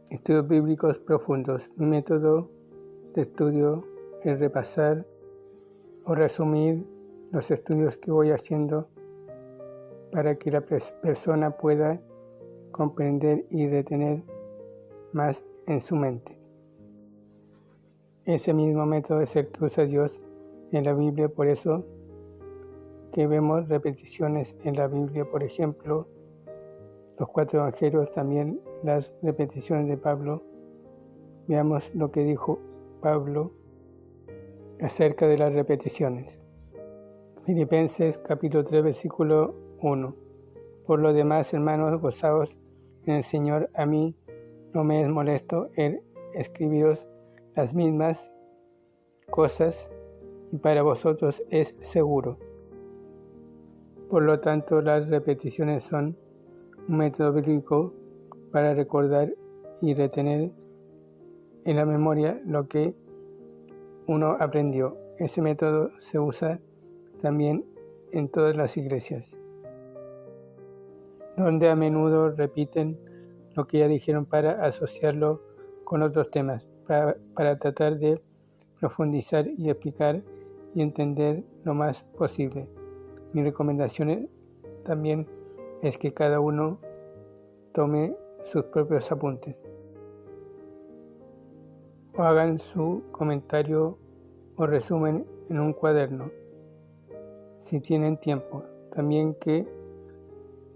Estudios bíblicos profundos. Mi método de estudio es repasar o resumir los estudios que voy haciendo para que la persona pueda comprender y retener más en su mente. Ese mismo método es el que usa Dios en la Biblia, por eso que vemos repeticiones en la Biblia, por ejemplo, los 4 evangelios, también las repeticiones de Pablo. Veamos lo que dijo Pablo acerca de las repeticiones. Filipenses capítulo 3, versículo 1. Por lo demás, hermanos, gozaos en el Señor. A mí no me es molesto el escribiros las mismas cosas y para vosotros es seguro. Por lo tanto, las repeticiones son un método bíblico para recordar y retener en la memoria lo que uno aprendió. Ese método se usa también en todas las iglesias, donde a menudo repiten lo que ya dijeron para asociarlo con otros temas, para tratar de profundizar y explicar y entender lo más posible. Mi recomendación también es que cada uno tome sus propios apuntes o hagan su comentario o resumen en un cuaderno, si tienen tiempo. También que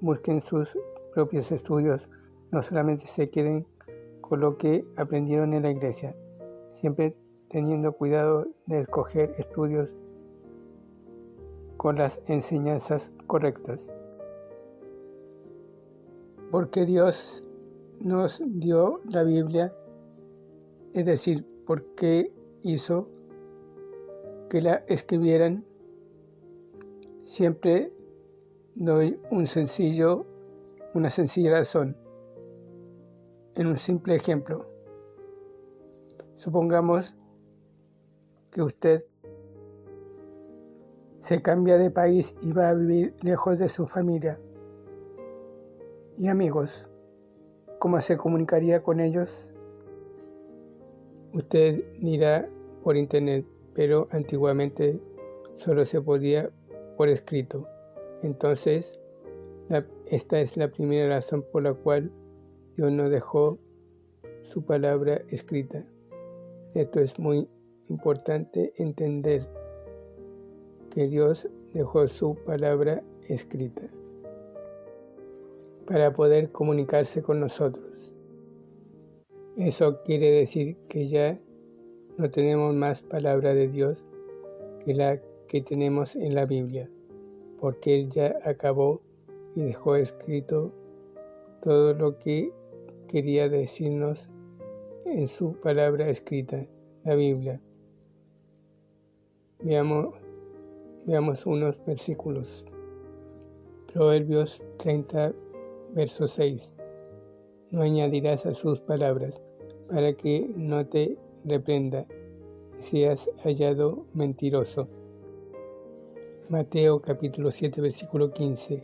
busquen sus propios estudios, no solamente se queden con lo que aprendieron en la iglesia, siempre teniendo cuidado de escoger estudios con las enseñanzas correctas. Porque Dios nos dio la Biblia, es decir, ¿por qué hizo que la escribieran? Siempre doy una sencilla razón en un simple ejemplo. Supongamos que usted se cambia de país y va a vivir lejos de su familia y amigos. ¿Cómo se comunicaría con ellos? Usted dirá por internet, pero antiguamente solo se podía por escrito. Entonces, esta es la primera razón por la cual Dios nos dejó su palabra escrita. Esto es muy importante entender, que Dios dejó su palabra escrita para poder comunicarse con nosotros. Eso quiere decir que ya no tenemos más palabra de Dios que la que tenemos en la Biblia, porque Él ya acabó y dejó escrito todo lo que quería decirnos en su palabra escrita, la Biblia. Veamos unos versículos. Proverbios 30, verso 6. No añadirás a sus palabras, para que no te reprenda y seas hallado mentiroso. Mateo capítulo 7, versículo 15.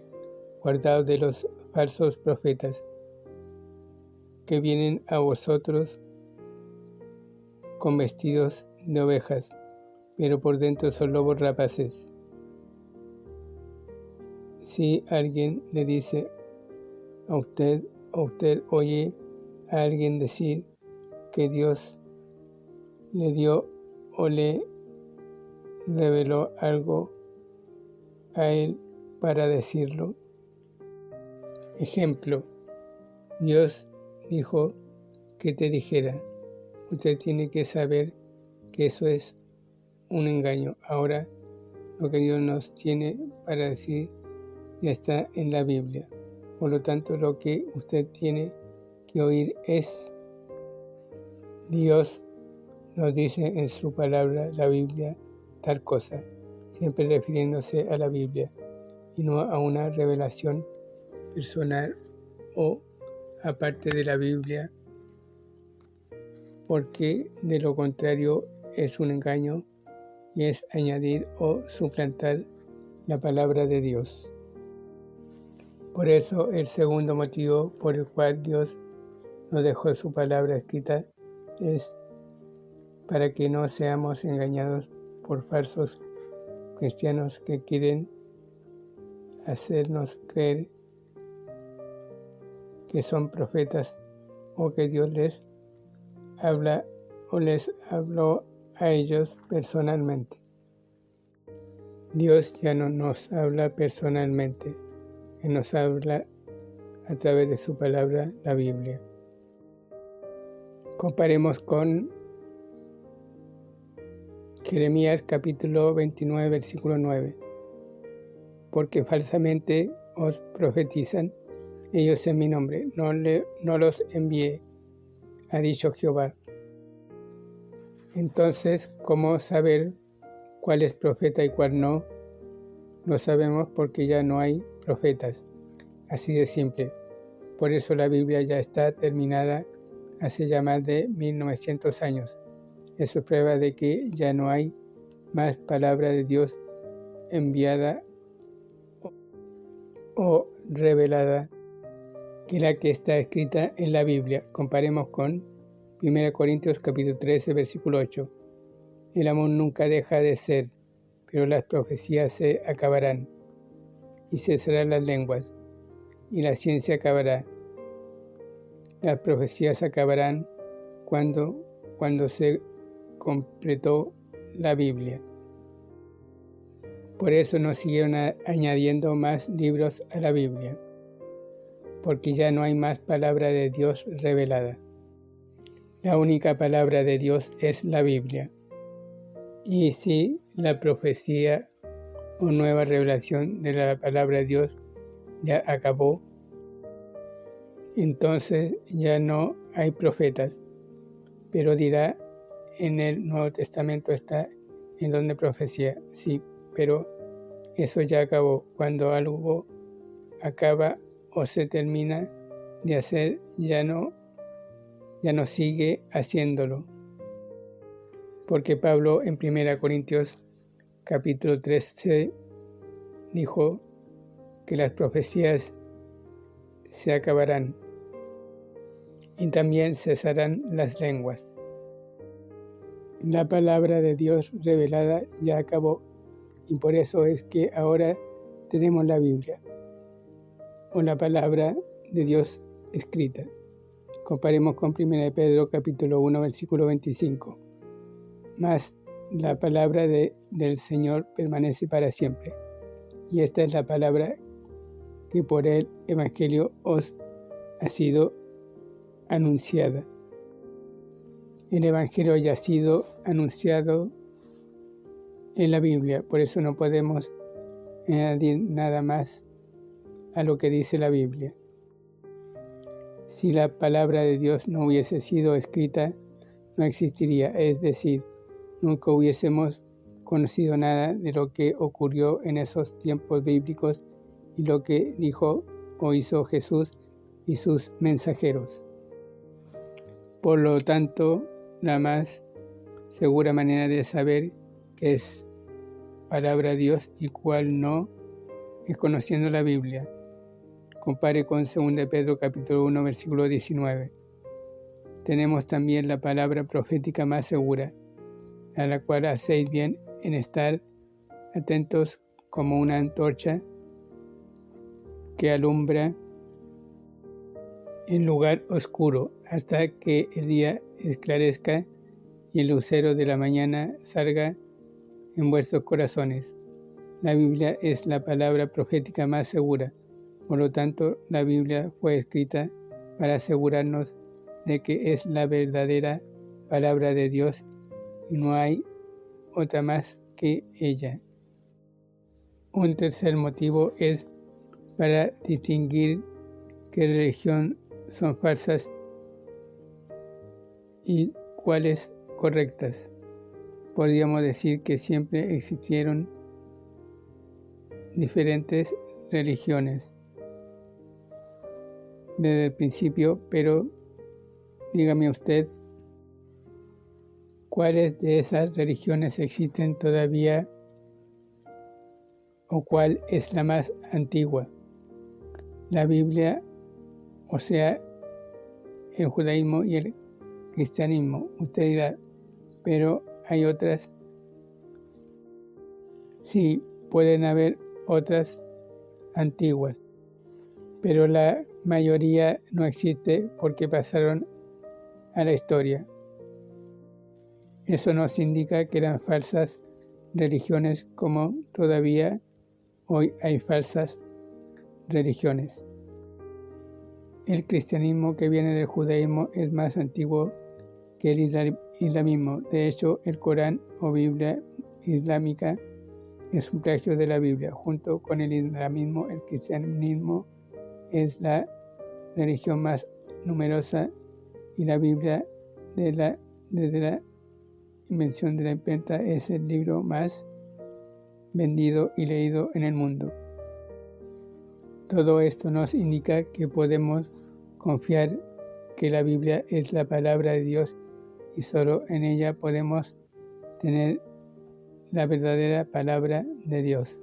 Guardaos de los falsos profetas, que vienen a vosotros con vestidos de ovejas, pero por dentro son lobos rapaces. Si alguien le dice a usted oye a alguien decir que Dios le dio o le reveló algo a él para decirlo. Ejemplo, Dios dijo que te dijera. Usted tiene que saber que eso es un engaño. Ahora, lo que Dios nos tiene para decir ya está en la Biblia. Por lo tanto, lo que usted tiene que oír es: Dios nos dice en su palabra, la Biblia, tal cosa, siempre refiriéndose a la Biblia y no a una revelación personal o aparte de la Biblia, porque de lo contrario es un engaño y es añadir o suplantar la palabra de Dios. Por eso el segundo motivo por el cual Dios nos dejó su palabra escrita es para que no seamos engañados por falsos cristianos que quieren hacernos creer que son profetas o que Dios les habla o les habló a ellos personalmente. Dios ya no nos habla personalmente, Él nos habla a través de su palabra, la Biblia. Comparemos con Jeremías capítulo 29, versículo 9. Porque falsamente os profetizan ellos en mi nombre, no los envié, ha dicho Jehová. Entonces, ¿cómo saber cuál es profeta y cuál no? Lo sabemos porque ya no hay profetas. Así de simple. Por eso la Biblia ya está terminada hace ya más de 1900 años. Eso es prueba de que ya no hay más palabra de Dios enviada o revelada que la que está escrita en la Biblia. Comparemos con 1 Corintios capítulo 13, versículo 8. El amor nunca deja de ser, pero las profecías se acabarán, y cesarán las lenguas, y la ciencia acabará. Las profecías acabarán cuando se completó la Biblia. Por eso no siguieron añadiendo más libros a la Biblia, porque ya no hay más palabra de Dios revelada. La única palabra de Dios es la Biblia. Y si la profecía o nueva revelación de la palabra de Dios ya acabó, entonces ya no hay profetas, pero dirá en el Nuevo Testamento está en donde profecía, sí, pero eso ya acabó. Cuando algo acaba o se termina de hacer, ya no sigue haciéndolo. Porque Pablo en 1 Corintios capítulo 13 dijo que las profecías se acabarán y también cesarán las lenguas. La palabra de Dios revelada ya acabó y por eso es que ahora tenemos la Biblia o la palabra de Dios escrita. Comparemos con 1 Pedro capítulo 1 versículo 25. Mas la palabra del Señor permanece para siempre. Y esta es la palabra que por el Evangelio os ha sido anunciada. El Evangelio ya ha sido anunciado en la Biblia, por eso no podemos añadir nada más a lo que dice la Biblia. Si la palabra de Dios no hubiese sido escrita, no existiría, es decir, nunca hubiésemos conocido nada de lo que ocurrió en esos tiempos bíblicos y lo que dijo o hizo Jesús y sus mensajeros. Por lo tanto, la más segura manera de saber qué es palabra de Dios y cuál no es conociendo la Biblia. Compare con 2 Pedro capítulo 1 versículo 19. Tenemos también la palabra profética más segura, a la cual hacéis bien en estar atentos como una antorcha que alumbra en lugar oscuro hasta que el día esclarezca y el lucero de la mañana salga en vuestros corazones. La Biblia es la palabra profética más segura. Por lo tanto, la Biblia fue escrita para asegurarnos de que es la verdadera palabra de Dios y no hay otra más que ella. Un tercer motivo es para distinguir qué religión son falsas y cuáles correctas. Podríamos decir que siempre existieron diferentes religiones desde el principio, pero dígame usted, ¿cuáles de esas religiones existen todavía o cuál es la más antigua? La Biblia, o sea, el judaísmo y el cristianismo. Usted dirá, pero hay otras. Sí, pueden haber otras antiguas, pero la mayoría no existe porque pasaron a la historia. Eso nos indica que eran falsas religiones, como todavía hoy hay falsas religiones. El cristianismo que viene del judaísmo es más antiguo que el islamismo. De hecho, el Corán o Biblia islámica es un plagio de la Biblia. Junto con el islamismo, el cristianismo es la religión más numerosa y la Biblia desde la invención de la imprenta es el libro más vendido y leído en el mundo. Todo esto nos indica que podemos confiar que la Biblia es la palabra de Dios y solo en ella podemos tener la verdadera palabra de Dios.